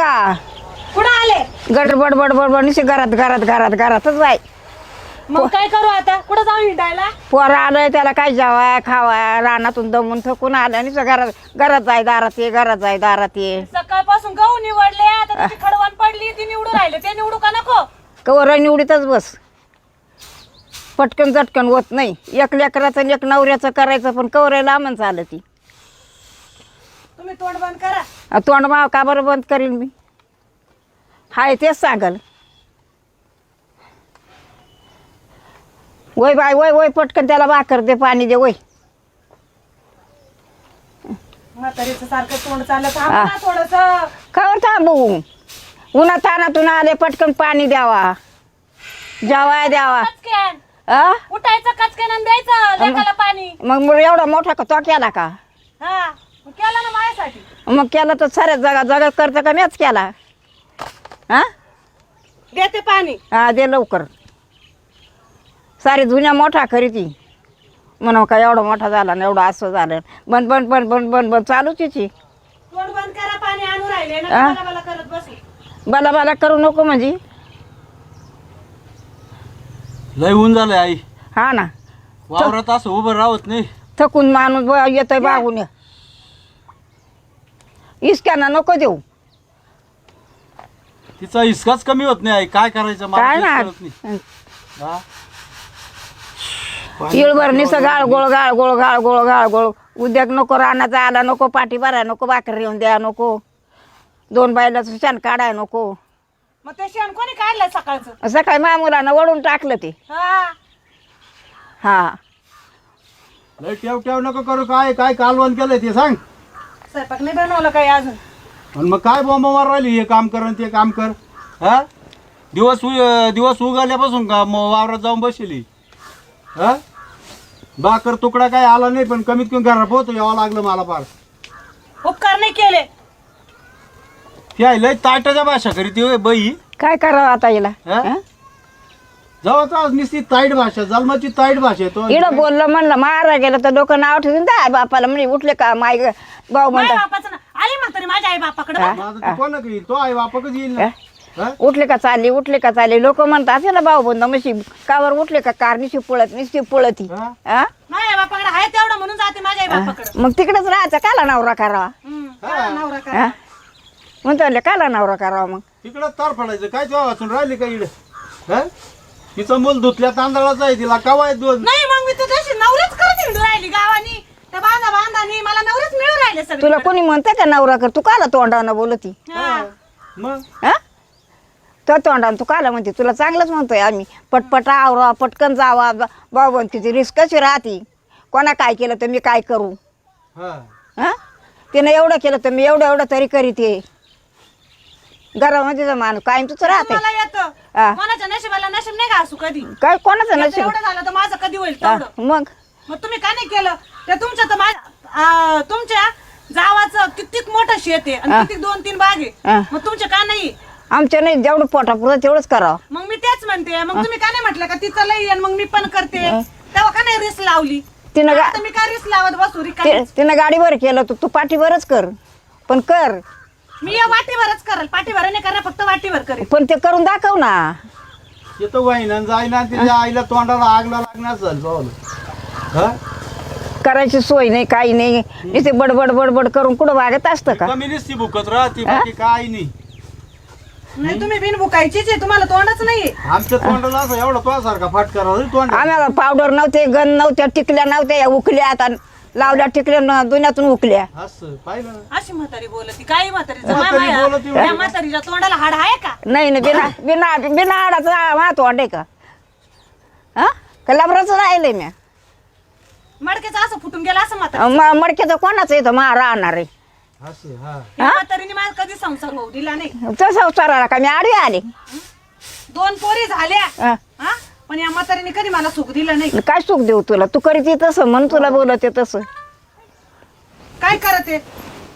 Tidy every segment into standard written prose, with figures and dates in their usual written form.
का? कुठं आले? गडबड बडबड निशी घरातच बाय. मग काय करू आता? कुठं जाऊ हिंडायला? पोरं आलंय त्याला काय जेवाय खावाय रानातून दमून थकून आलं निशी घरात जाय दारात ये. सकाळपासून गहू निवडले, आता त्याची खडवण पडली, ती निवडू राहिले. ते निवडू का नको? कवर निवडीतच बस. पटकन झटकन होत नाही. एक लेकराचं आणि एक नवऱ्याचं करायचं पण कवर लांबच आलं ती. तुम्ही तोंड बंद करा. तोंड माव का बरं बंद करीन मी? हाय तेच सांगल. वय बाय वय पटकन त्याला भाकर दे पाणी दे वय. म्हातारीचं सारखं तोंड चाललं थांबा ना थोडंसं. कवर थांबू उन्हा तानातून आले पटकन पाणी द्यावा जेवाय द्यावा. कचक्यान उठायचं कचक्यान आणि द्यायचं लेकाला पाणी. मग एवढा मोठा का तो केला का? हा मग केला ना माझ्यासाठी. मग केला तर साऱ्या जगा करतं का मॅच केला? हा देते पाणी. हा दे लवकर. सारी जुन्या मोठा खरी ती म्हणून का एवढा मोठा झाला ना एवढं असं झालं. बंद बंद बंद बंद बंद बंद चालूच तिची. तोंड बंद करा. पाणी आणू राहिले ना मला करत बसू. बाला करू नको म्हणजे. लय ऊन झालंय आई. हा ना वावरात असं उभं राहत नाही. थकून माणूस येतोय बागून. इस्क्याना नको देऊ. तिचा हिसकाच कमी होत नाही आई. काय करायचं मला काय तेच ना कळत नाही. हा? इळभर निस गाळ गोळ उद्योग नको रानाचा आला नको पाठी भराय नको भाकर येऊन द्या नको 2 बायलाचं शेण काढाय नको. मग ते शेण कोणी काढलंय सकाळचं? सकाळी माझ्या मुलानं वळून टाकलं ते. हा लय ठेव नको करू. काय काय कालवण केलंय ते सांग. स्वयंपाक नाही बनवलं काही अजून. आणि मग काय बॉम्ब मार राहिली. हे काम कर आणि ते काम कर. हा दिवस उगाल्यापासून का मग वावरात जाऊन बसली. हा भाकर तुकडा काय आला नाही पण कमीत कमी घरा पोहोच यावं लागलं मला फार. उपकार नाही केले. ती आई लय ताटाच्या भाषा करीत होय बाई. काय करावं आता हिला? जवळ नुसती ताईट भाषा जन्माची ताईट भाषा आहे तो. इडं बोललं म्हणलं मारा गेलं तर डोकं नाव ठेवून द्या बापाला म्हणे उठले का माय भाऊ माझ्या म्हणतात बापाचं ना आली म्हातारी माझ्या आई बापाकडे. माझं कोण येईल तो आई बापाकच येईल ना. हा? उठले का चालली लोक म्हणतात असे ना भाऊ बंद म्हशी कावर उठले का कार निशी पुळत निशी पुळती. हा? माझ्या बापाकडे आहे तेवढं म्हणून जाते माझ्या आई बापाकडे. मग तिकडेच राहायचं काला नवरा करावा. नवरा करा. हा? म्हणतो काला नवरा करावा मग. तिकडं तार पडायचं काय तेव्हा वाचून राहिली का इकडे. हा तिचं मूल धुतल्या तांदळाचं आहे तिला कवा आहे 2. नाही मग मी तर तशी नवऱ्याच करत हिंडू राहिली गावानी. त्या बांधानी मला नवऱ्याच मिळून राहिले सगळे. तुला कोणी म्हणतं का नवरा कर? तू काला तोंडानं बोलती? मग हा तो तोंडानं तू काला म्हणते? तुला चांगलंच म्हणतोय आम्ही. पटपट आवरा पटकन जावा भाऊ बंदकीची रिस्क कशी राहती. कोणा काय केलं तर मी काय करू. हा हा तिनं एवढं केलं तर मी एवढं तरी करीते. घरामध्ये माणूस कायम तुझं राहते. मला येतं कोणाच्या नशिबाला नशीब नाही का असू कधी. काय कोणाचं नशीब. एवढं झालं तर माझं कधी होईल तेवढं. मग तुम्ही का नाही केलं ते? तुमच्या तर तुमच्या जावाचं कितीक मोठं शेत आहे आणि किती 2-3 बाग आहे. मग तुमचे का नाही? आमच्या नाही जेवढं पोटापुरं तेवढंच करावं. मग मी तेच म्हणते. मग तुम्ही का नाही म्हटलं का तिचं लई आणि मग मी पण करते तेव्हा का नाही रिस्क लावली? तिनं आता मी काय रिस्क लावत बसू रिकामी? तिनं गाडीवर केलं तू पाठीवरच कर पण कर. मी या वाटीवरच करेल. पाठीवर नाही करणार फक्त वाटीवर करेल. पण ते करून दाखव ना. येतो वाईना जाईना तिच्या आईला तोंडाला आगला लागणार झालं. हा करायची सोय नाही काही नाही. इथे बडबड करून कुठं वागत असतं का? कमी निसती भुकत राहती बाकी काय नाही. नाही तुम्ही बिन बुकायचीच आहे. तुम्हाला तोंडच नाहीये. आमच्या तोंडाला असं एवढा तुझ्यासारखा फाटका राहतो तोंड. आम्हाला पावडर नव्हते गन नव्हत्या टिकल्या नव्हत्या या उकल्या आता लावल्या टिकल्या दुनियातून उकल्या. असं पाहिलं ना. अशी म्हातारी बोलती. काही म्हातारी बोलती त्या म्हातारीच्या तोंडाला हाड आहे का? नाही ना बिना हाडाचा मा तोंड आहे का? हा का लबराच राहिलंय म्या. मडक्याचं असं फुटून गेला असं म्हातारी. मडक्याचं कोणाचं येतं मा राहणार आहे. असं हा या म्हातारीने मला कधी संसार होऊ दिला नाही. तसं संसाराला का मी आडवी आले. 2 पोरी झाल्या हा. हा पण या म्हातारीने कधी मला सुख दिलं नाही. काय सुख देऊ तुला? तू करीत तसं म्हणून तुला बोलते तसं. काय करते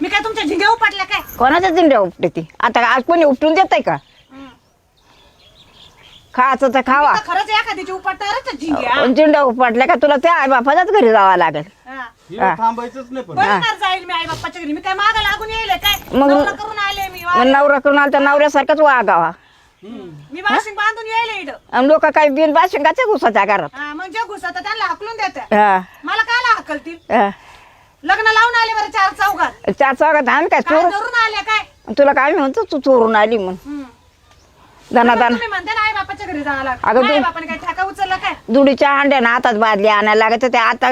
मी? काय तुमच्या झिंग्या उपटल्या काय? कोणाच्या दिंड्या उपटते ती? आता आज कोणी उपटून देत आहे का? खायचं तर खावा तर खरंच एखाद्याची उपटणारच झिंग्या. जिंडा उपटल्या का तुला त्या आई बापाच्याच घरी जावं लागेल. हा. हिला थांबायचंच नाही पण बरोबर जाईल मी आई बाप्पाच्या घरी. मी काय मागं लागून येईल काय मग- नवरा करून आले मी. मग नवरा करून आला तर नवऱ्यासारखंच वागावा. मी वाशिंग बांधून येईल इकडं. आणि लोक काही बिन बाशिंगाच्या घुसाच्या घरात. हा, मग जे घुसत त्याला हाकलून देते. हा, मला काय हाकलतील. हा. लग्न लावून आले बरं 4 चौघात. चार चौघात आण काय काय चोर धरून आले काय. तुला काय म्हणतो तू चोरून आली म्हणून हम्म. दनादान तुम्ही म्हणते ना आई बापाच्या घरी जावं अगं लागतं. तू- आई बापाने काय ठेका उचलला काय. दुडीच्या अंड्यानं हातात बादली आणायला लागत ते आता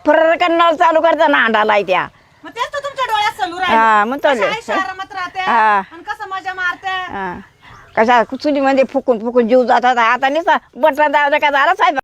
फरक नळ चालू करताना अंडाला त्या. मग तेच तर तुमच्या डोळ्यात चालू हा, मग चालू. राहील आरामात राहते हा. आणि कसं मजा मारते. हा. कशा चुलीमध्ये फुकून फुकून जीव जातात आता नाही बटन दादा का झाला साहेब